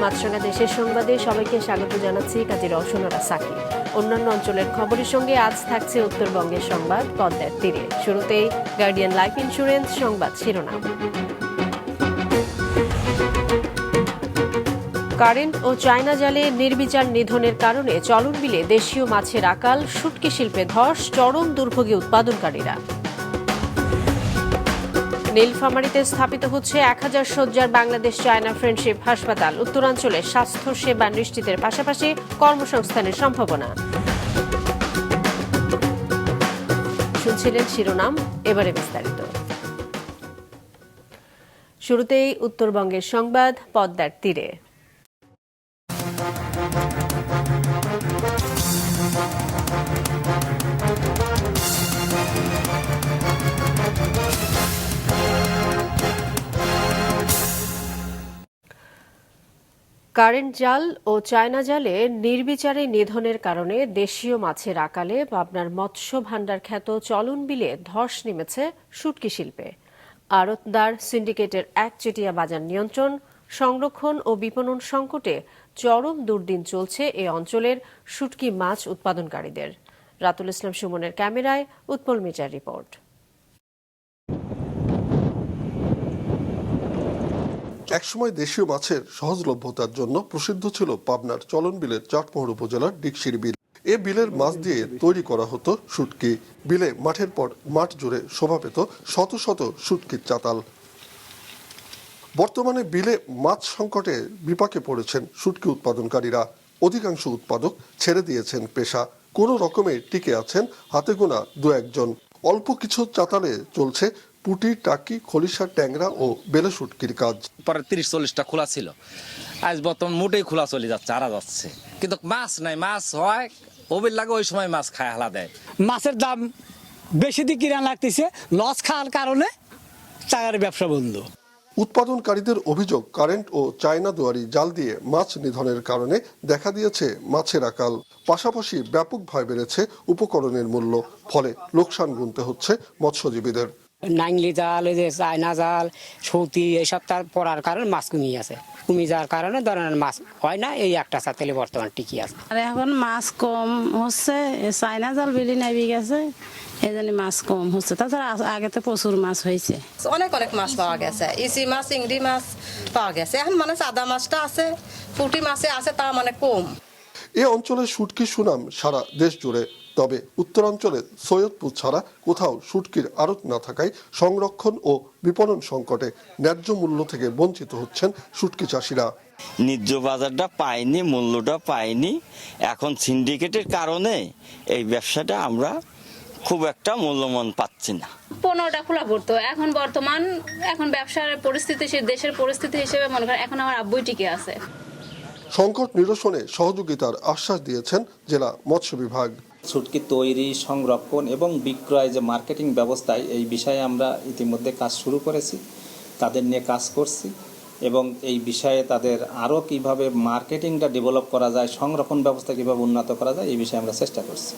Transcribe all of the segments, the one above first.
মাছরাঙা দেশের সংবাদে সবাইকে স্বাগত জানাচ্ছি কাজী রওশনারা সাকি। অন্যান্য অঞ্চলের খবরের সঙ্গে আজ থাকছে উত্তরবঙ্গের সংবাদ পদ্মার তীরে। শুরুতেই গার্ডিয়ান লাইফ ইন্স্যুরেন্স সংবাদ শিরোনাম। কারেন্ট ও চায়না জালে নির্বিচার নিধনের কারণে চলন বিলে দেশীয় মাছের আকাল, শুটকি শিল্পে ধস, চরম দুর্ভোগে উৎপাদনকারীরা। নীলফামারীতে স্থাপিত হচ্ছে 1000 শয্যার বাংলাদেশ চায়না ফ্রেন্ডশিপ হাসপাতাল। উত্তরাঞ্চলে স্বাস্থ্য সেবা নিশ্চিতের পাশাপাশি কর্মসংস্থানের সম্ভাবনা। শুনছিলেন শিরোনাম, এবারে বিস্তারিত। শুরুতেই উত্তরবঙ্গের সংবাদ পদ্মার তীরে। কারেন্ট জাল ও চায়না জালে নির্বিচারে নিধনের কারণে দেশীয় মাছের আকালে পাবনার মৎস্য ভাণ্ডার খ্যাত চলন বিলে ধস নেমেছে শুটকি শিল্পে। আড়তদার সিন্ডিকেটের একচেটিয়া বাজার নিয়ন্ত্রণ, সংরক্ষণ ও বিপণন সংকটে চরম দুর্দিন চলছে এ অঞ্চলের শুটকি মাছ উৎপাদনকারীদের। রাতুল ইসলাম সুমনের ক্যামেরায় উৎপল মির্জার রিপোর্ট। একসময় দেশীয় মাছের সহজলভ্যতার জন্য প্রসিদ্ধ ছিল পাবনার চলন বিলের চাটমোহর উপজেলার ডিকশির বিল। এ বিলের মাছ দিয়ে তৈরি করা হতো শুটকি। বিলে মাঠের পর মাঠ জুড়ে শোভা পেত শত শত শুটকির চাতাল। বর্তমানে বিলে মাছ সংকটে বিপাকে পড়েছেন শুটকি উৎপাদনকারীরা। অধিকাংশ উৎপাদক ছেড়ে দিয়েছেন পেশা, কোনো রকমে টিকে আছেন হাতে গোনা দু একজন। অল্প কিছু চাতালে চলছে পুঁটি, টাকি, খলিশা, ট্যাংরা ও বেলে শুটকির কাজ। পরে 30-40টা খোলা ছিল, আজ বর্তমান মোটেই খোলা চলে যাচ্ছে, আরা যাচ্ছে, কিন্তু মাছ নাই। মাছ হয় ওবির লাগে, ওই সময় মাছ খায় হালা দেয়। মাছের দাম বেশি দিয়ে কিনা লাগতেছে, লস খাওয়ার কারণে চায়ের ব্যবসা বন্ধ। উৎপাদনকারীদের অভিযোগ, কারেন্ট ও চায়না দুয়ারি জাল দিয়ে মাছ নিধনের কারণে দেখা দিয়েছে মাছের আকাল। পাশাপাশি ব্যাপক ভয় বেড়েছে উপকরণের মূল্য, ফলে লোকসান গুনতে হচ্ছে মৎস্যজীবীদের। নাইংলি জাল, ওই যে চায়না জাল, সৌতি, এইসব তার পড়ার কারণে মাছ কমে যাওয়ার কারণে ধরনের মাছ হয় না। এই একটা চাতালে বর্তমান টিকি আছে। আর এখন মাছ কম হচ্ছে, চায়না জাল বিলি নাবি গেছে, এই জন্য মাছ কম হচ্ছে। তাছাড়া আগে তো প্রচুর মাছ হয়েছে, অনেক মাছ পাওয়া গেছে, ইসি মাছ, চিংড়ি মাছ পাওয়া গেছে। এখন মানে সাদা মাছটা আছে, পুঁটি মাছে আছে, তা মানে কম। এ অঞ্চলের শুটকির সুনাম সারা দেশ জুড়ে। তবে উত্তরাঞ্চলে সৈয়দপুর ছাড়া কোথাও শুটকির আড়ত না থাকায় সংরক্ষণ ও বিপণন সংকটে ন্যায্য মূল্য থেকে বঞ্চিত হচ্ছেন শুটকি চাষিরা। ন্যায্য বাজারটা পাইনি, মূল্যটা পাইনি। এখন সিন্ডিকেটের কারণে এই ব্যবসাটা আমরা খুব একটা মূল্যমান পাচ্ছি না। 15টা খোলা পড়তো, এখন বর্তমান এখন ব্যবসার পরিস্থিতি, দেশের পরিস্থিতি হিসেবে মনে করেন এখন আমার আব্বুই টিকে আছে। সংকট নিরসনে সহযোগিতার আশ্বাস দিয়েছেন জেলা মৎস্য বিভাগ। শুটকি তৈরি, সংরক্ষণ এবং বিক্রয় যে মার্কেটিং ব্যবস্থায়, এই বিষয়ে আমরা ইতিমধ্যে কাজ শুরু করেছি, তাদের নিয়ে কাজ করছি এবং এই বিষয়ে তাদের আরও কিভাবে মার্কেটিংটা ডেভেলপ করা যায়, সংরক্ষণ ব্যবস্থা কিভাবে উন্নত করা যায়, এই বিষয়ে আমরা চেষ্টা করছি।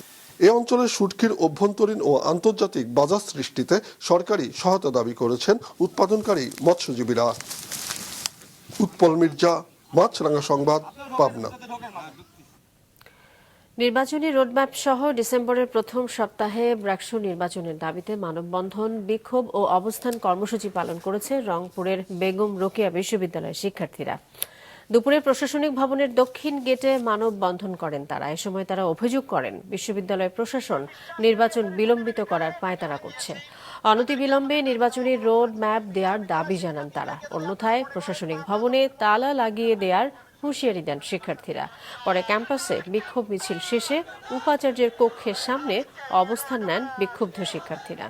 এ অঞ্চলের শুটকির অভ্যন্তরীণ ও আন্তর্জাতিক বাজার সৃষ্টিতে সরকারি সহায়তা দাবি করেছেন উৎপাদনকারী মৎস্যজীবীরা। উৎপল মির্জা, মাছরাঙা সংবাদ, পাবনা। নির্বাচনী রোডম্যাপ সহ ডিসেম্বরের প্রথম সপ্তাহে ব্র্যাকসু নির্বাচনের দাবিতে মানববন্ধন, বিক্ষোভ ও অবস্থান কর্মসূচি পালন করেছে রংপুরের বেগম রোকেয়া বিশ্ববিদ্যালয়ের শিক্ষার্থীরা। দুপুরে প্রশাসনিক ভবনের দক্ষিণ গেটে মানববন্ধন করেন তারা। এ সময় তারা অভিযোগ করেন বিশ্ববিদ্যালয় প্রশাসন নির্বাচন বিলম্বিত করার পায়তারা করছে। অনতিবিলম্বে নির্বাচনী রোড ম্যাপ দেওয়ার দাবি জানান তারা। অন্যথায় প্রশাসনিক ভবনে তালা লাগিয়ে দেওয়ার হুঁশিয়ারি দেন শিক্ষার্থীরা। পরে ক্যাম্পাসে বিক্ষোভ মিছিল শেষে উপাচার্যের কক্ষের সামনে অবস্থান নেন বিক্ষুব্ধ শিক্ষার্থীরা।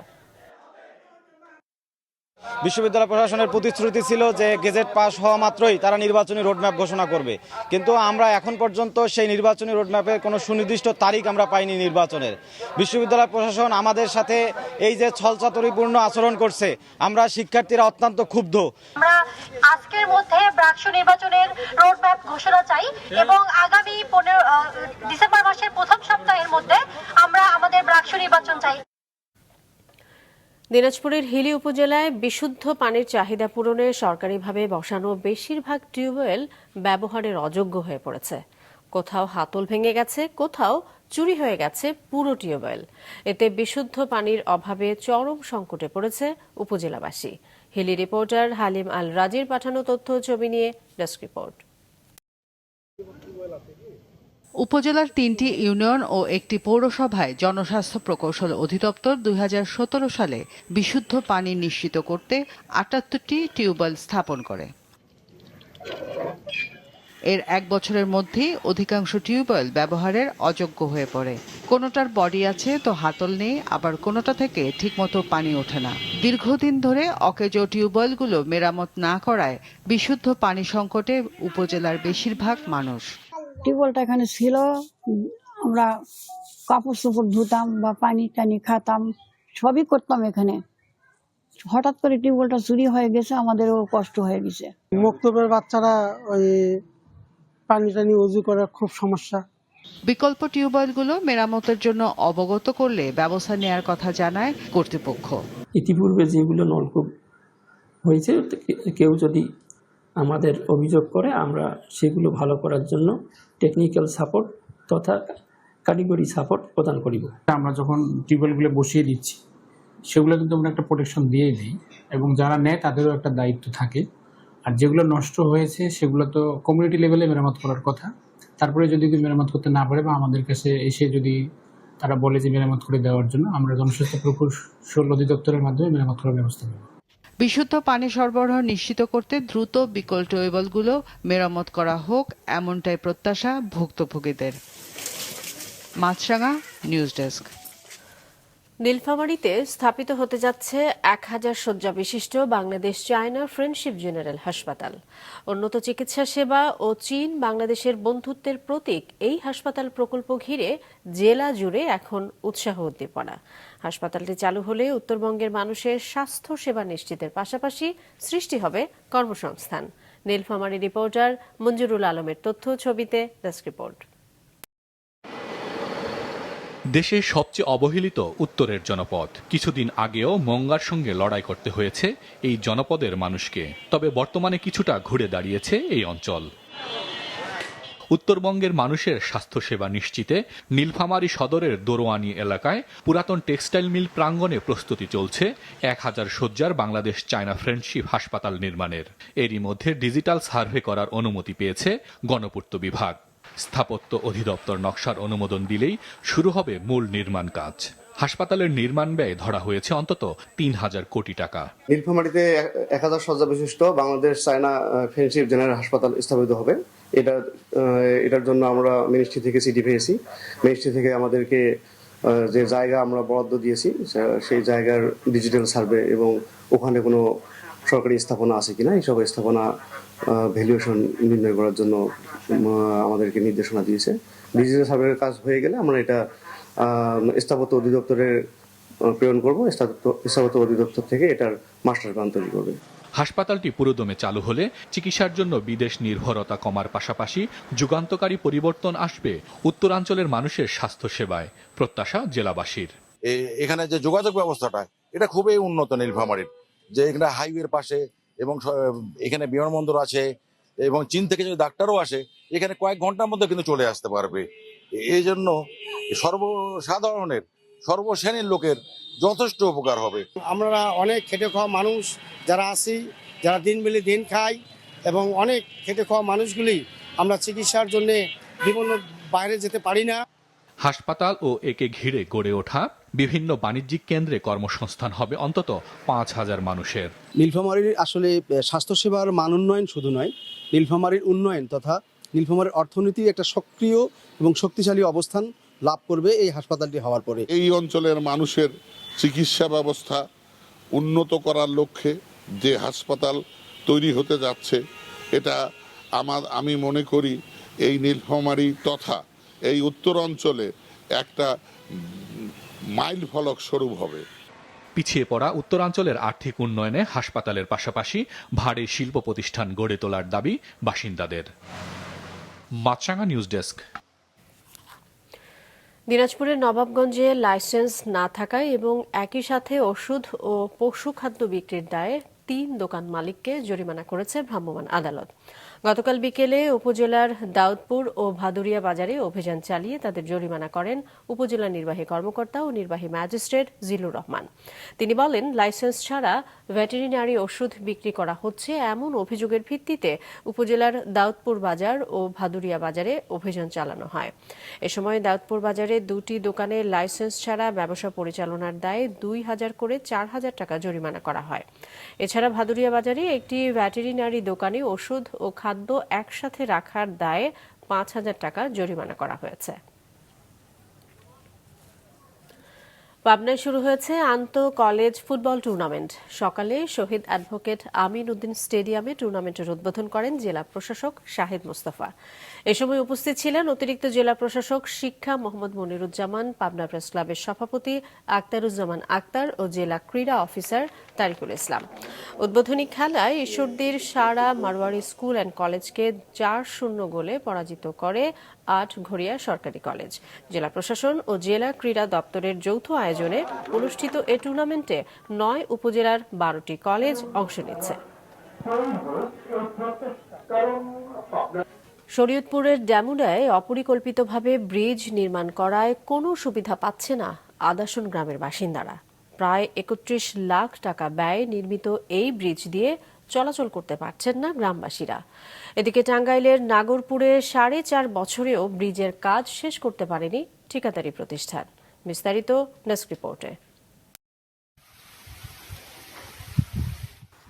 বিশ্ববিদ্যালয় প্রশাসনের প্রতিশ্রুতি ছিল যে গেজেট পাস হওয়া মাত্রই তারা নির্বাচনী রোডম্যাপ ঘোষণা করবে, কিন্তু আমরা এখন পর্যন্ত সেই নির্বাচনী রোডম্যাপের কোনো সুনির্দিষ্ট তারিখ আমরা পাইনি নির্বাচনের। বিশ্ববিদ্যালয় প্রশাসন আমাদের সাথে এই যে ছলচাতুরিপূর্ণ আচরণ করছে, আমরা শিক্ষার্থীরা অত্যন্ত ক্ষুব্ধ। আমরা আজকের মধ্যে ব্রাকসু নির্বাচনের রোডম্যাপ ঘোষণা চাই এবং আগামী ডিসেম্বর মাসের প্রথম সপ্তাহের মধ্যে আমরা আমাদের ব্রাকসু নির্বাচন চাই। দিনাজপুরের হিলি উপজেলায় বিশুদ্ধ পানির চাহিদা পূরণে সরকারিভাবে বসানো বেশিরভাগ টিউবওয়েল ব্যবহারের অযোগ্য হয়ে পড়েছে। কোথাও হাতল ভেঙে গেছে, কোথাও চুরি হয়ে গেছে পুরো টিউবওয়েল। এতে বিশুদ্ধ পানির অভাবে চরম সংকটে পড়েছে উপজেলাবাসী। হিলি রিপোর্টার হালিম আল রাজির পাঠানো তথ্য ছবি নিয়ে ডেস্ক রিপোর্ট। উপজেলার ৩টি ইউনিয়ন ও একটি পৌরসভায় জনস্বাস্থ্য প্রকৌশল অধিদপ্তর ২০১৭ সালে বিশুদ্ধ পানি নিশ্চিত করতে ৭৮টি টিউবওয়েল স্থাপন করে। এর এক বছরের মধ্যেই অধিকাংশ টিউবওয়েল ব্যবহারের অযোগ্য হয়ে পড়ে। কোনোটার বডি আছে তো হাতল নেই, আবার কোনোটা থেকে ঠিকমতো পানি ওঠে না। দীর্ঘদিন ধরে অকেজো টিউবওয়েলগুলো মেরামত না করায় বিশুদ্ধ পানি সংকটে উপজেলার বেশিরভাগ মানুষ। টিউবওয়েলটা এখানে ছিল, আমরা কাপড় চোপড় ধুতাম বা পানি টানি খাতাম, সবই করতাম এখানে। হঠাৎ করে টিউবওয়েলটা চুরি হয়ে গেছে, আমাদেরও কষ্ট হয়ে গেছে। মক্তবের বাচ্চারা ওই পানি টানি উজু করার খুব সমস্যা। বিকল্প টিউবওয়েলগুলো মেরামতের জন্য অবগত করলে ব্যবস্থা নেওয়ার কথা জানায় কর্তৃপক্ষ। ইতিপূর্বে যেগুলো নলকূপ হয়েছে, কেউ যদি আমাদের অভিযোগ করে আমরা সেগুলো ভালো করার জন্য টেকনিক্যাল সাপোর্ট তথা কারিগরি সাপোর্ট প্রদান করিব। আমরা যখন টিউবওয়েলগুলো বসিয়ে দিচ্ছি সেগুলো কিন্তু আমরা একটা প্রোটেকশন দিয়েই দিই, এবং যারা নেয় তাদেরও একটা দায়িত্ব থাকে। আর যেগুলো নষ্ট হয়েছে সেগুলো তো কমিউনিটি লেভেলে মেরামত করার কথা। তারপরে যদি মেরামত করতে না পারে বা আমাদের কাছে এসে যদি তারা বলে যে মেরামত করে দেওয়ার জন্য, আমরা জনস্বাস্থ্য প্রকৌশল অধিদপ্তরের মাধ্যমে মেরামত করার ব্যবস্থা নেব। বিশুদ্ধ পানি সরবরাহ নিশ্চিত করতে দ্রুত বিকল্প টিউবওয়েলগুলো মেরামত করা হোক, এমনটাই প্রত্যাশা ভুক্তভোগীদের। মাছরাঙা নিউজ ডেস্ক। নীলফামারীতে স্থাপিত হতে যাচ্ছে ১,০০০ শয্যা বিশিষ্ট বাংলাদেশ চায়না ফ্রেন্ডশিপ জেনারেল হাসপাতাল। উন্নত চিকিৎসা সেবা ও চীন বাংলাদেশের বন্ধুত্বের প্রতীক এই হাসপাতাল প্রকল্প ঘিরে জেলা জুড়ে এখন উৎসাহ উদ্দীপনা। হাসপাতালটি চালু হলে উত্তরবঙ্গের মানুষের স্বাস্থ্য সেবা নিশ্চিতের পাশাপাশি সৃষ্টি হবে কর্মসংস্থান। নীলফামারী রিপোর্টার মঞ্জুরুল আলমের তথ্য ছবিতে ডেস্ক রিপোর্ট। দেশের সবচেয়ে অবহেলিত উত্তরের জনপদ। কিছুদিন আগেও মঙ্গার সঙ্গে লড়াই করতে হয়েছে এই জনপদের মানুষকে, তবে বর্তমানে কিছুটা ঘুরে দাঁড়িয়েছে এই অঞ্চল। উত্তরবঙ্গের মানুষের স্বাস্থ্যসেবা নিশ্চিতে নীলফামারী সদরের দোরোয়ানি এলাকায় পুরাতন টেক্সটাইল মিল প্রাঙ্গণে প্রস্তুতি চলছে ১,০০০ শয্যার বাংলাদেশ চায়না ফ্রেন্ডশিপ হাসপাতাল নির্মাণের। এরই মধ্যে ডিজিটাল সার্ভে করার অনুমতি পেয়েছে গণপূর্ত বিভাগ। স্থাপত্য অধিদপ্তর নকশার অনুমোদন দিলেই শুরু হবে মূল নির্মাণ কাজ। হাসপাতালের নির্মাণ ব্যয় ধরা হয়েছে অন্তত ৩,০০০ কোটি টাকা। নীলফামারীতে ১,০০০ শয্যা বিশিষ্ট বাংলাদেশ চায়না ফ্রেন্ডশিপ জেনারেল হাসপাতাল স্থাপিত হবে। এটার জন্য আমরা মিনিস্ট্রি থেকে চিঠি পেয়েছি। মিনিস্ট্রি থেকে আমাদেরকে যে জায়গা আমরা বরাদ্দ দিয়েছি সেই জায়গার ডিজিটাল সার্ভে এবং ওখানে কোনো সরকারি স্থাপনা আছে কিনা এইসব স্থাপনা ভ্যালুয়েশন নির্ণয় করার জন্য আমাদেরকে নির্দেশনা দিয়েছে। ডিজিটাল সার্ভের কাজ হয়ে গেলে আমরা এটা স্থাপত্য অধিদপ্তরে প্রেরণ করব। স্থাপত্য অধিদপ্তর থেকে এটার মাস্টার প্ল্যান তৈরি করবে। হাসপাতালটি পুরোদমে চালু হলে চিকিৎসার জন্য বিদেশ নির্ভরতা কমার পাশাপাশি যুগান্তকারী পরিবর্তন আসবে উত্তরাঞ্চলের মানুষের স্বাস্থ্য সেবায়, প্রত্যাশা জেলাবাসীর। এখানে যে যোগাযোগ ব্যবস্থাটা এটা খুবই উন্নত নীলফামারীর, যে এখানে হাইওয়ের পাশে এবং এখানে বিমানবন্দর আছে এবং চীন থেকে যদি ডাক্তারও আসে এখানে কয়েক ঘন্টার মধ্যে কিন্তু চলে আসতে পারবে। এই জন্য সর্বসাধারণের সর্বশ্রেণীর লোকের যথেষ্ট উপকার হবে। আমরা অনেক খেটে খাওয়া মানুষ যারা আছি, যারা দিন মিলে দিন খাই, এবং অনেক খেটে খাওয়া মানুষগুলি আমরা চিকিৎসার জন্য বিভিন্ন বাইরে যেতে পারি না। হাসপাতাল ও একে ঘিরে গড়ে ওঠা বিভিন্ন বাণিজ্যিক কেন্দ্রে কর্মসংস্থান হবে অন্তত ৫,০০০ মানুষের। নীলফামারীর আসলে স্বাস্থ্যসেবার মান উন্নয়ন শুধু নয়, নীলফামারীর উন্নয়ন তথা নীলফামারীর অর্থনীতির একটা সক্রিয় এবং শক্তিশালী অবস্থান লাভ করবে এই হাসপাতালটি হওয়ার পরে। এই অঞ্চলের মানুষের চিকিৎসা ব্যবস্থা উন্নত করার লক্ষ্যে যে হাসপাতাল তৈরি হতে যাচ্ছে এটা আমি মনে করি এই নীলফামারী তথা এই উত্তর অঞ্চলে একটা মাইল ফলক স্বরূপ হবে। পিছিয়ে পড়া উত্তরাঞ্চলের আর্থিক উন্নয়নে হাসপাতালের পাশাপাশি ভারী শিল্প প্রতিষ্ঠান গড়ে তোলার দাবি বাসিন্দাদের। মাছরাঙা নিউজ ডেস্ক। দিনাজপুরের নবাবগঞ্জে লাইসেন্স না থাকায় এবং একই সাথে ওষুধ ও পশু খাদ্য বিক্রির দায়ে 3 দোকান মালিককে জরিমানা করেছে ভ্রাম্যমাণ আদালত। গতকাল বিকেলে উপজেলার দাউদপুর ও ভাদুরিয়া বাজারে অভিযান চালিয়ে তাদের জরিমানা করেন উপজেলা নির্বাহী কর্মকর্তা ও নির্বাহী ম্যাজিস্ট্রেট জিলুর রহমান। তিনি বলেন, লাইসেন্স ছাড়া ভেটেরিনারি ওষুধ বিক্রি করা হচ্ছে এমন অভিযোগের ভিত্তিতে উপজেলার দাউদপুর বাজার ও ভাদুরিয়া বাজারে অভিযান চালানো হয়। এ সময় দাউদপুর বাজারে 2টি দোকানে লাইসেন্স ছাড়া ব্যবসা পরিচালনার দায়ে 2000 করে 4000 টাকা জরিমানা করা হয়। এছাড়া ভাদুরিয়া বাজারে একটি ভেটেরিনারি দোকানে ওষুধ ও খাদ্য একসাথে রাখার দায়ে 5000 টাকা জরিমানা করা হয়েছে। পাবনায় শুরু হয়েছে আন্তঃ কলেজ ফুটবল টুর্নামেন্ট। সকালে শহীদ অ্যাডভোকেট আমিন উদ্দিন স্টেডিয়ামে টুর্নামেন্টের উদ্বোধন করেন জেলা প্রশাসক শাহিদ মোস্তফা। এ সময় উপস্থিত ছিলেন অতিরিক্ত জেলা প্রশাসক শিক্ষা মোহাম্মদ মনিরুজ্জামান, পাবনা প্রেস ক্লাবের সভাপতি আক্তারুজ্জামান আক্তার ও জেলা ক্রীড়া অফিসার তারিকুল ইসলাম। উদ্বোধনী খেলায় ঈশ্বরদীর সারা মারওয়ারি স্কুল অ্যান্ড কলেজকে 4-0 গোলে পরাজিত করে আটঘরিয়া সরকারি কলেজ। জেলা প্রশাসন ও জেলা ক্রীড়া দপ্তরের যৌথ আয়োজনে অনুষ্ঠিত এ টুর্নামেন্টে 9 উপজেলার 12টি কলেজ অংশ নিচ্ছে। শরীয়তপুরের ড্যামুডায় অপরিকল্পিতভাবে ব্রিজ নির্মাণ করায় কোনো সুবিধা পাচ্ছে না আদাসন গ্রামের বাসিন্দারা। প্রায় 31 লাখ টাকা ব্যয়ে নির্মিত এই ব্রিজ দিয়ে চলাচল করতে পারছেন না গ্রামবাসীরা। এদিকে টাঙ্গাইলের নাগরপুরে 4.5 বছরেও ব্রিজের কাজ শেষ করতে পারেনি ঠিকাদারি প্রতিষ্ঠান। বিস্তারিত ডেস্ক রিপোর্টে।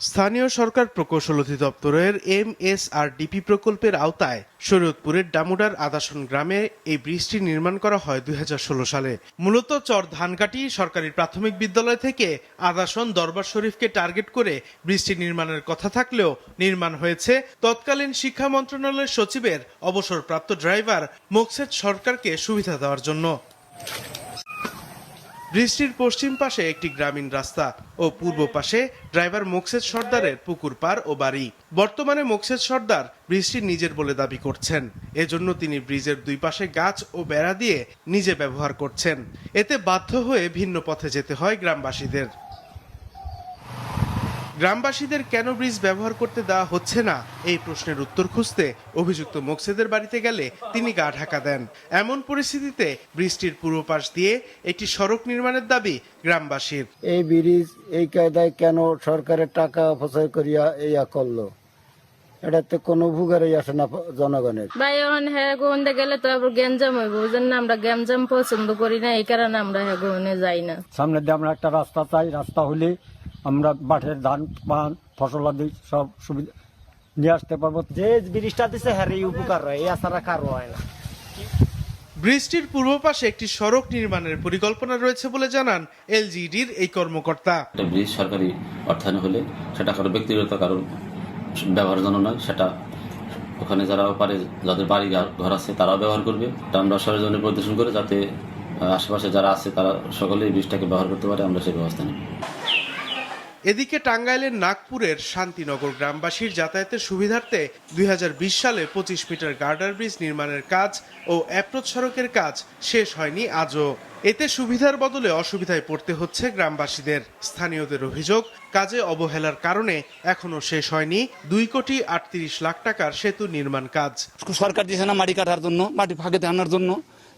স্থানীয় সরকার প্রকৌশল অধিদপ্তরের MSRDP প্রকল্পের আওতায় শরীয়তপুরের ডামুডার আদাসন গ্রামে এই ব্রিজটি নির্মাণ করা হয় 2016 সালে। মূলত চর ধানকাটি সরকারি প্রাথমিক বিদ্যালয় থেকে আদাসন দরবার শরীফকে টার্গেট করে ব্রিজটি নির্মাণের কথা থাকলেও নির্মাণ হয়েছে তৎকালীন শিক্ষা মন্ত্রণালয়ের সচিবের অবসরপ্রাপ্ত ড্রাইভার মোকসেদ সরকারকে সুবিধা দেওয়ার জন্য। ব্রিজটির পশ্চিম পাশে একটি গ্রামীণ রাস্তা ও পূর্ব পাশে ড্রাইভার মোকসেদ সর্দারের পুকুর পার ও বাড়ি। বর্তমানে মোকসেদ সর্দার ব্রিজটি নিজের বলে দাবি করছেন। এজন্য তিনি ব্রিজের 2 পাশে গাছ ও বেড়া দিয়ে নিজে ব্যবহার করছেন। এতে বাধ্য হয়ে ভিন্ন পথে যেতে হয় গ্রামবাসীদের। গ্রামবাসীদের কেন ব্রিজ ব্যবহার করতে দেওয়া হচ্ছে না এই প্রশ্নের উত্তর খুঁজতে অভিযুক্ত মোকসেদের বাড়িতে গেলে তিনি গা ঢাকা দেন। এমন পরিস্থিতিতে ব্রিজটির পূর্ব পাশ দিয়ে একটি সড়ক নির্মাণের দাবি গ্রামবাসীর। এই ব্রিজ এই কায়দায় কেন সরকারের টাকা অপচয় করিয়া ইয়া করলো, এটাতে কোনো উপকারই আসে না জনগণের। ভাই এখন হ্যাঁ গোহনে গেলে তো আবার গ্যাঞ্জাম হইব, ওই জন্য আমরা গ্যাঞ্জাম পছন্দ করি না, এই কারণে আমরা হ্যাঁ গোহনে যাই না। সামনে দিয়ে আমরা একটা রাস্তা চাই, রাস্তা হলে আমরা বাটের ধান পান ফসলাদি সব সুবিধা নিয়ে আসতে পারবো। যে ব্রিজটা দিচ্ছে হ্যাঁ উপকার হয়, এছাড়া কারো হয় না। ব্রিজটির পূর্ব পাশে একটি সড়ক নির্মাণের পরিকল্পনা রয়েছে বলে জানান LGDর এই কর্মকর্তা। ব্রিজ সরকারি অর্থায়ন হলে সেটা কারো ব্যক্তিগত কারো ব্যবহারের জন্য নয়, সেটা ওখানে যারা পারে যাদের বাড়ি ঘর আছে তারাও ব্যবহার করবে। আমরা সরজনে প্রদর্শন করে যাতে আশেপাশে যারা আছে তারা সকলেই ব্রিজটাকে ব্যবহার করতে পারে, আমরা সেই ব্যবস্থা নিই। এদিকে টাঙ্গাইলের নাগপুরের শান্তিনগর গ্রামবাসীর যাতায়াতের সুবিধার্থে 2020 সালে 25 মিটার গার্ডার ব্রিজ নির্মাণের কাজ ও অ্যাপ্রোচ সড়কের কাজ শেষ হয়নি আজও। এতে সুবিধার বদলে অসুবিধায় পড়তে হচ্ছে গ্রামবাসীদের। স্থানীয়দের অভিযোগ, কাজে অবহেলার কারণে এখনো শেষ হয়নি 2,38 লাখ টাকার সেতু নির্মাণ কাজ। সরকার দিয়েছে না মাটি কাটার জন্য, মাটি ফাঁকে আনার জন্য,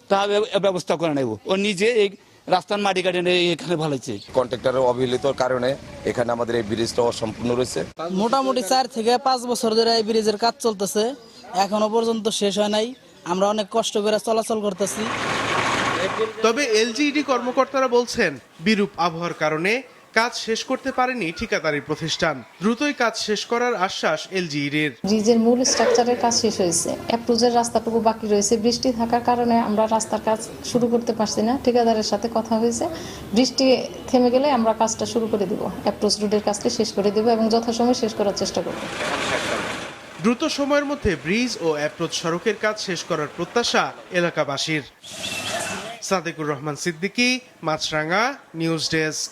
তা ব্যবস্থা করে নেব। ও নিজে এই রাস্তার মাটি কাটে এখানে ভালোছে। কন্ট্রাক্টরের অবহেলিতর কারণে এখানে আমাদের এই ব্রিজটা অসম্পূর্ণ রয়েছে। মোটামুটি 4 থেকে 5 বছর ধরে এই ব্রিজের কাজ চলতেছে, এখনো পর্যন্ত শেষ হয় নাই। আমরা অনেক কষ্ট করে চলাচল করতেছি। তবে LGD কর্মকর্তারা বলছেন বিরূপ আবহাওয়ার কারণে কাজ শেষ করতে পারেনি ঠিকাদারি প্রতিষ্ঠান। দ্রুতই কাজ শেষ করার আশ্বাস এলজিইডির। ব্রিজের মূল স্ট্রাকচারের কাজ শেষ হয়েছে, অ্যাপ্রোচের রাস্তাটুকু বাকি রয়েছে। বৃষ্টি থাকার কারণে আমরা রাস্তার কাজ শুরু করতে পারছি না। ঠিকাদারের সাথে কথা হয়েছে, বৃষ্টি থেমে গেলে আমরা কাজটা শুরু করে দেব, অ্যাপ্রোচ রোডের কাজটা শেষ করে দেব এবং যথাসময়ে শেষ করার চেষ্টা করব। দ্রুত সময়ের মধ্যে ব্রিজ ও অ্যাপ্রোচ সড়কের কাজ শেষ করার প্রত্যাশা এলাকাবাসীর। সাদেকুর রহমান সিদ্দিকী, মাছরাঙ্গা, নিউজ ডেস্ক।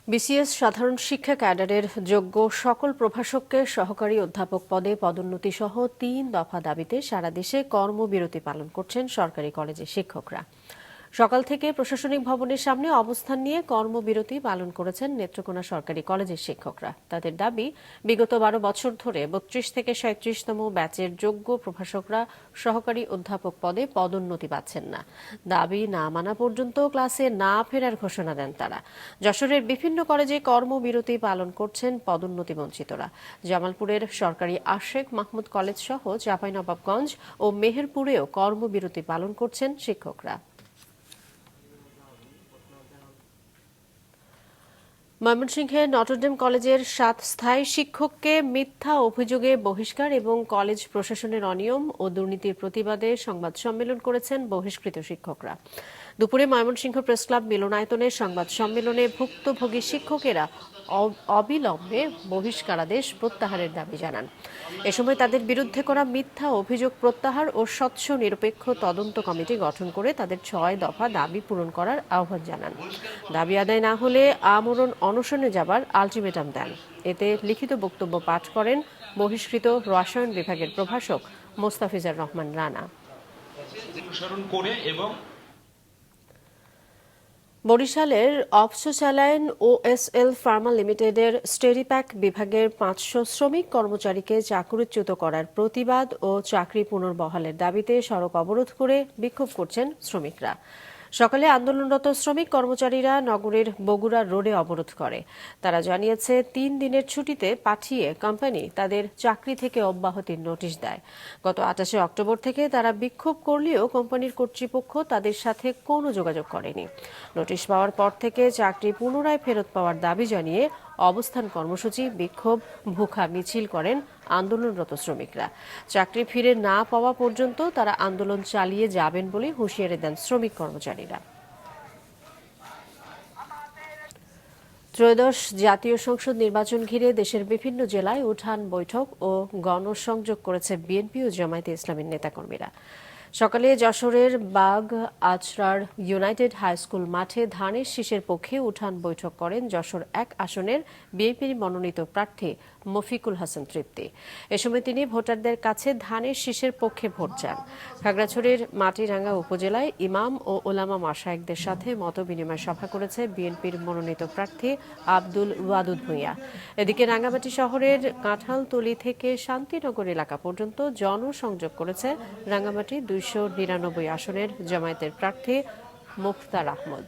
বিসিএস সাধারণ শিক্ষা ক্যাডারের যোগ্য সকল প্রভাষককে সহকারী অধ্যাপক পদে পদোন্নতি সহ 3 দফা দাবিতে সারা দেশে কর্মবিরতি পালন করছেন সরকারি কলেজের শিক্ষকরা। সকাল থেকে প্রশাসনিক ভবনের সামনে অবস্থান নিয়ে কর্মবিরতি পালন করেছেন নেত্রকোনা সরকারি কলেজের শিক্ষকরা। তাদের দাবি, বিগত 12 বছর ধরে 32 থেকে 37তম ব্যাচের যোগ্য প্রভাষকরা সহকারী অধ্যাপক পদে পদোন্নতি পাচ্ছেন না। দাবি না মানা পর্যন্ত ক্লাসে না ফেরার ঘোষণা দেন তারা। যশোরের বিভিন্ন কলেজে কর্মবিরতি পালন করছেন পদোন্নতি বঞ্চিতরা। জামালপুরের সরকারি আশেক মাহমুদ কলেজ সহ চাঁপাইনবাবগঞ্জ ও মেহেরপুরেও কর্মবিরতি পালন করছেন শিক্ষকরা। ময়মনসিংহে নটরডেম কলেজের 7 স্থায়ী শিক্ষককে মিথ্যা অভিযোগে বহিষ্কার এবং কলেজ প্রশাসনের অনিয়ম ও দুর্নীতির প্রতিবাদে সংবাদ সম্মেলন করেছেন বহিষ্কৃত শিক্ষকরা। দুপুরে ময়মনসিংহ প্রেস ক্লাব মিলনায়তনে সংবাদ সম্মেলনে ভুক্তভোগী শিক্ষকেরা অবিলম্বে বহিষ্কারাদেশ প্রত্যাহারের দাবি জানান। এ সময় তাদের বিরুদ্ধে করা মিথ্যা অভিযোগ প্রত্যাহার ও স্বচ্ছ নিরপেক্ষ তদন্ত কমিটি গঠন করে তাদের 6 দফা দাবি পূরণ করার আহ্বান জানান। দাবি আদায় না হলে আমরণ অনশনে যাবার আলটিমেটাম দেন। এতে লিখিত বক্তব্য পাঠ করেন বহিষ্কৃত রসায়ন বিভাগের প্রভাষক মোস্তাফিজার রহমান রানা। বরিশালের অপসোস্যালাইন ওএসএল ফার্মা লিমিটেডের স্টেরিপ্যাক বিভাগের 500 শ্রমিক কর্মচারীকে চাকরিচ্যুত করার প্রতিবাদ ও চাকরি পুনর্বহালের দাবিতে সড়ক অবরোধ করে বিক্ষোভ করছেন শ্রমিকরা। সকালে আন্দোলনরত শ্রমিক কর্মচারীরা নগরের বগুড়া রোডে অবরোধ করে। তারা জানিয়েছে 3 দিনের ছুটিতে পাঠিয়ে কোম্পানি তাদের চাকরি থেকে অব্যাহতির নোটিশ দেয়। গত 28 অক্টোবর থেকে তারা বিক্ষোভ করলেও কোম্পানির কর্তৃপক্ষ তাদের সাথে কোনো যোগাযোগ করেনি। নোটিশ পাওয়ার পর থেকে চাকরি পুনরায় ফেরত পাওয়ার দাবি জানিয়ে অবস্থান কর্মসূচি, বিক্ষোভ, ভুখা মিছিল করেন আন্দোলনরত শ্রমিকরা। চাকরি ফিরে না পাওয়া পর্যন্ত তারা আন্দোলন চালিয়ে যাবেন বলে হুঁশিয়ারি দেন শ্রমিক কর্মচারীরা। ত্রয়োদশ জাতীয় সংসদ নির্বাচন ঘিরে দেশের বিভিন্ন জেলায় উঠান বৈঠক ও গণসংযোগ করেছে বিএনপি ও জামায়াতে ইসলামীর নেতাকর্মীরা। সকালে যশোরের বাগ আচরার ইউনাইটেড হাই স্কুল মাঠে ধানের শীষের পক্ষে উঠান বৈঠক করেন যশোর 1 আসনের বিএনপির মনোনীত প্রার্থী মফিকুল হাসান তৃপ্তি। এ সময় তিনি ভোটারদের কাছে ধানের শীষের পক্ষে ভোট চান। খাগড়াছড়ির মাটিরাঙ্গা উপজেলায় ইমাম ও ওলামা মাশায়েখদের সাথে মতবিনিময় সভা করেছে বিএনপির মনোনীত প্রার্থী আব্দুল ওয়াদুদ ভূঁইয়া। এদিকে রাঙ্গামাটি শহরের কাঁঠালতলী থেকে শান্তিনগর এলাকা পর্যন্ত জনসংযোগ করেছে রাঙ্গামাটি 299 আসনের জামায়াতের প্রার্থী মুখতার আহমদ।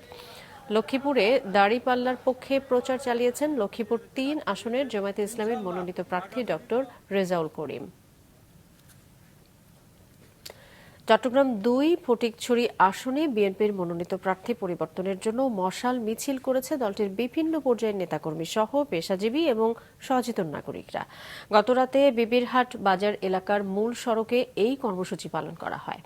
লক্ষ্মীপুরে দাঁড়িপাল্লার পক্ষে প্রচার চালিয়েছেন লক্ষ্মীপুর 3 আসনের জামায়াতে ইসলামীর মনোনীত প্রার্থী ডক্টর রেজাউল করিম। চট্টগ্রাম 2 ফটিকছড়ি আসনে বিএনপির মনোনীত প্রার্থী পরিবর্তনের জন্য মশাল মিছিল করেছে দলটির বিভিন্ন পর্যায়ের নেতাকর্মী সহ পেশাজীবী এবং সচেতন নাগরিকরা। গতরাতে বিবিরহাট বাজার এলাকার মূল সড়কে এই কর্মসূচি পালন করা হয়।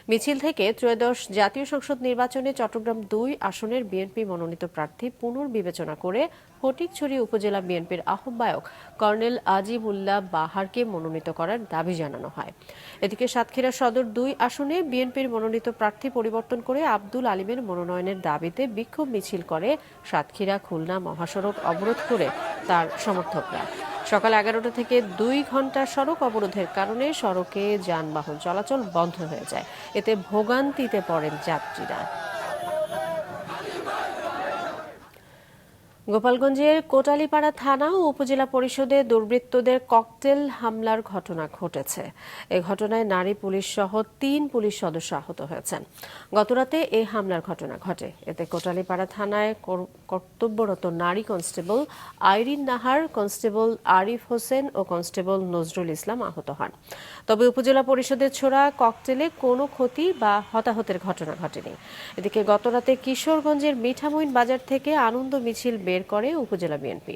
মিছিল থেকে ত্রয়োদশ জাতীয় সংসদ নির্বাচনে চট্টগ্রাম 2 আসনের বিএনপি মনোনীত প্রার্থী পুনর্বিবেচনা করে ফটিকছড়ি উপজেলা বিএনপির আহ্বায়ক কর্নেল আজিমুল্লাহ বাহারকে মনোনীত করার দাবি জানানো হয়। এদিকে সাতক্ষীরা সদর 2 আসনে বিএনপির মনোনীত প্রার্থী পরিবর্তন করে আব্দুল আলিমের মনোনয়নের দাবিতে বিক্ষোভ মিছিল করে সাতক্ষীরা খুলনা মহাসড়ক অবরোধ করে তার সমর্থকরা। সকাল 11টা থেকে 2 ঘণ্টা সড়ক অবরোধের কারণে সড়কে যানবাহন চলাচল বন্ধ হয়ে যায়। এতে ভোগান্তিতে পড়েন যাত্রীরা। গোপালগঞ্জের কোটালীপাড়া থানা ও উপজেলা পরিষদে দুর্বৃত্তদের ককটেল হামলার ঘটনা ঘটেছে। এই ঘটনায় নারী পুলিশ সহ ৩ পুলিশ সদস্য আহত হয়েছেন। গতরাতে এই হামলার ঘটনা ঘটে। এতে কোটালীপাড়া থানায় কর্তব্যরত নারী কনস্টেবল আইরিন নাহার, কনস্টেবল আরিফ হোসেন ও কনস্টেবল নজরুল ইসলাম আহত হন। তবে উপজেলা পরিষদের ছোড়া ককটেলে কোনো ক্ষতি বা হতাহতের ঘটনা ঘটেনি। এদিকে গতরাতে কিশোরগঞ্জের মিঠামইন বাজার থেকে আনন্দ মিছিল বের করে উপজেলা বিএনপি।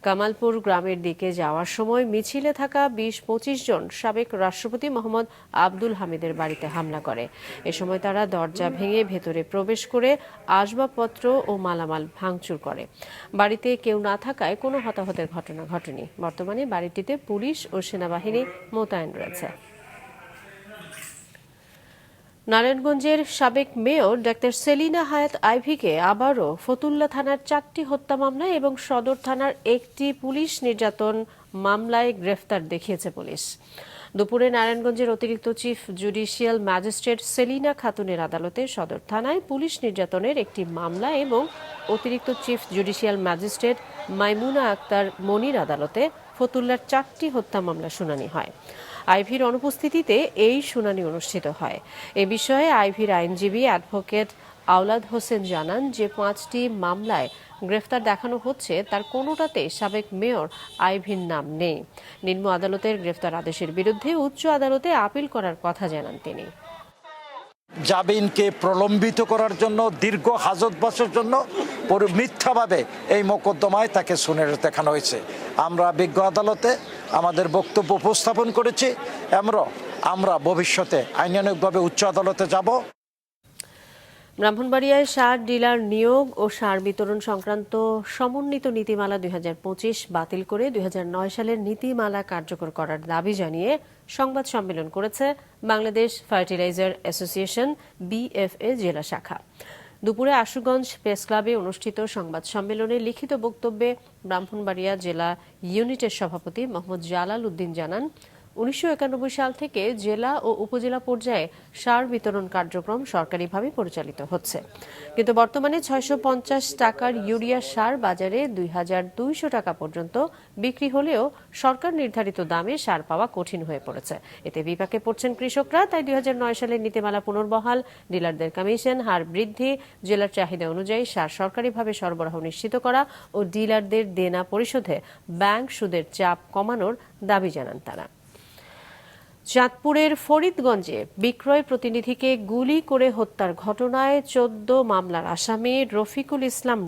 কামালপুর গ্রামের দিকে যাওয়ার সময় মিছিলে থাকা ২০-২৫ জন সাবেক রাষ্ট্রপতি মোহাম্মদ আব্দুল হামিদের বাড়িতে হামলা করে। এ সময় তারা দরজা ভেঙে ভেতরে প্রবেশ করে আসবাবপত্র ও মালামাল ভাঙচুর করে। বাড়িতে কেউ না থাকায় কোনো হতাহতের ঘটনা ঘটেনি। বর্তমানে বাড়িটিতে পুলিশ ও সেনাবাহিনী মোতায়েন রয়েছে। নারায়ণগঞ্জের সাবেক মেয়র ডাক্তার সেলিনা হায়াত আইভীকে আবারও ফতুল্লা থানার 4টি হত্যা মামলায় এবং সদর থানার 1টি পুলিশ নির্যাতন মামলায় গ্রেফতার দেখিয়েছে পুলিশ। দুপুরে নারায়ণগঞ্জের অতিরিক্ত চিফ জুডিশিয়াল ম্যাজিস্ট্রেট সেলিনা খাতুনের আদালতে সদর থানায় পুলিশ নির্যাতনের একটি মামলা এবং অতিরিক্ত চিফ জুডিশিয়াল ম্যাজিস্ট্রেট মাইমুনা আক্তার মনির আদালতে ফতুল্লার 4টি হত্যা মামলা শুনানি হয়। আইভীর অনুপস্থিতিতে এই শুনানি অনুষ্ঠিত হয়। এ বিষয়ে আইভীর আইনজীবী অ্যাডভোকেট আওলাদ হোসেন জানান যে 5টি মামলায় গ্রেফতার দেখানো হচ্ছে তার কোনোটাতে সাবেক মেয়র আইভীর নাম নেই। নিম্ন আদালতের গ্রেফতার আদেশের বিরুদ্ধে উচ্চ আদালতে আপিল করার কথা জানান তিনি। জামিনকে প্রলম্বিত করার জন্য, দীর্ঘ হাজতবাসের জন্য মিথ্যাভাবে এই মোকদ্দমায় তাকে শুনে দেখানো হয়েছে। আমরা বিজ্ঞ আদালতে আমাদের বক্তব্য উপস্থাপন করেছি। আমরা ভবিষ্যতে আইনানুগভাবে উচ্চ আদালতে যাব। ব্রাহ্মণবাড়িয়ায় সার ডিলার নিয়োগ ও সার বিতরণ সংক্রান্ত সমন্বিত নীতিমালা 2025 বাতিল করে 2009 সালের নীতিমালা কার্যকর করার দাবি জানিয়ে সংবাদ সম্মেলন করেছে বাংলাদেশ ফার্টিলাইজার অ্যাসোসিয়েশন BFA জেলা শাখা। দুপুরে আশুগঞ্জ প্রেস ক্লাবে অনুষ্ঠিত সংবাদ সম্মেলনে লিখিত বক্তব্যে ব্রাহ্মণবাড়িয়া জেলা ইউনিটের সভাপতি মোহাম্মদ জালাল উদ্দিন জানান, 1991 সাল থেকে জেলা ও উপজেলা পর্যায়ে সার বিতরণ কার্যক্রম সরকারিভাবে পরিচালিত হচ্ছে। কিন্তু বর্তমানে 650 টাকার ইউরিয়া সার বাজারে 2200 টাকা পর্যন্ত বিক্রি হলেও সরকার নির্ধারিত দামে সার পাওয়া কঠিন হয়ে পড়েছে। এতে বিপাকে পড়ছেন কৃষকরা। তাই 2009 সালের নীতিমালা পুনর্বহাল, ডিলারদের কমিশন হার বৃদ্ধি, জেলার চাহিদা অনুযায়ী সার সরকারিভাবে সরবরাহ নিশ্চিত করা ও ডিলারদের দেনা পরিশোধে ব্যাংক সুদের চাপ কমানোর দাবি জানান তারা। চাঁদপুরের ফরিদগঞ্জে বিক্রয় প্রতিনিধিকে গুলি করে হত্যার ঘটনায় 14 মামলার আসামি রফিকুল ইসলাম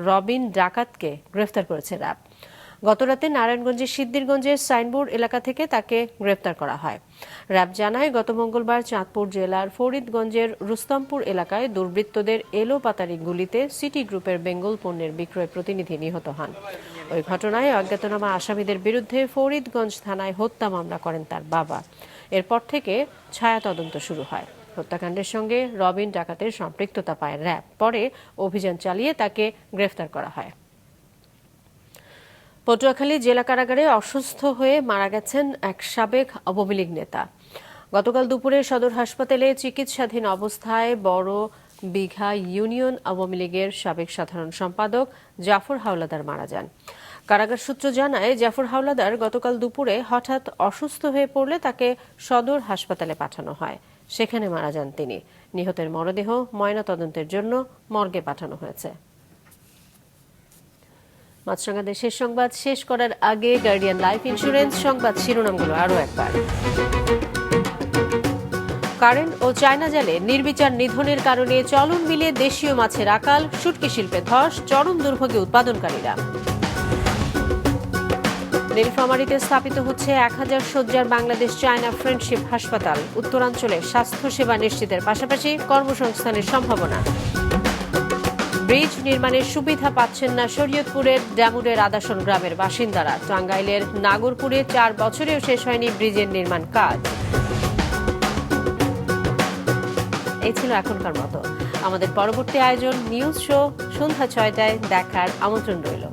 রবিন ডাকাতকে গ্রেফতার করেছে র্যাব। গতরাতে নারায়ণগঞ্জের সিদ্দিরগঞ্জের সাইনবোর্ড এলাকা থেকে তাকে গ্রেফতার করা হয়। র্যাব জানায়, গত মঙ্গলবার চাঁদপুর জেলার ফরিদগঞ্জের রুস্তমপুর এলাকায় দুর্বৃত্তদের এলোপাতাড়ি গুলিতে সিটি গ্রুপের বেঙ্গল পণ্যের বিক্রয় প্রতিনিধি নিহত হন। ওই ঘটনায় অজ্ঞাতনামা আসামিদের বিরুদ্ধে ফরিদগঞ্জ থানায় হত্যা মামলা করেন তার বাবা। এরপর থেকে ছায়া তদন্ত শুরু হয়। হত্যাকাণ্ডের সঙ্গে রবিন ডাকাতের সম্পৃক্ততা পায় র্যাব। পরে অভিযান চালিয়ে তাকে গ্রেফতার করা হয়। পটুয়াখালী জেলা কারাগারে অসুস্থ হয়ে মারা গেছেন এক সাবেক আওয়ামী লীগ নেতা। গতকাল দুপুরে সদর হাসপাতালে চিকিৎসাধীন অবস্থায় বড় বিঘা ইউনিয়ন আওয়ামী লীগের সাবেক সাধারণ সম্পাদক জাফর হাওলাদার মারা যান। কারাগার সূত্র জানায়, জাফর হাওলাদার গতকাল দুপুরে হঠাৎ অসুস্থ হয়ে পড়লে তাকে সদর হাসপাতালে পাঠানো হয়। সেখানে মারা যান তিনি। নিহতের মরদেহ ময়নাতদন্তের জন্য মর্গে পাঠানো হয়েছে। মাছরাঙা দেশের সংবাদ শেষ করার আগে গার্ডিয়ান লাইফ ইন্স্যুরেন্স সংবাদ শিরোনামগুলো আরও একবার। কারেন্ট ও চায়না জালে নির্বিচার নিধনের কারণে চলন মিলিয়ে দেশীয় মাছের আকাল, শুটকি শিল্পে ধস, চরম দুর্ভোগে উৎপাদনকারীরা। নীলফামারীতে স্থাপিত হচ্ছে 1000 শয্যার বাংলাদেশ চায়না ফ্রেন্ডশিপ হাসপাতাল। উত্তরাঞ্চলে স্বাস্থ্যসেবা নিশ্চিতের পাশাপাশি কর্মসংস্থানের সম্ভাবনা। ব্রিজ নির্মাণের সুবিধা পাচ্ছেন না শরীয়তপুরের ড্যামুরের আদাসন গ্রামের বাসিন্দারা। টাঙ্গাইলের নাগরপুরে 4 বছরেও শেষ হয়নি ব্রিজের নির্মাণ কাজ। এই ছিল এখনকার মতো। আমাদের পরবর্তী আয়োজন নিউজ শো সন্ধ্যা 6টায় দেখার আমন্ত্রণ রইল।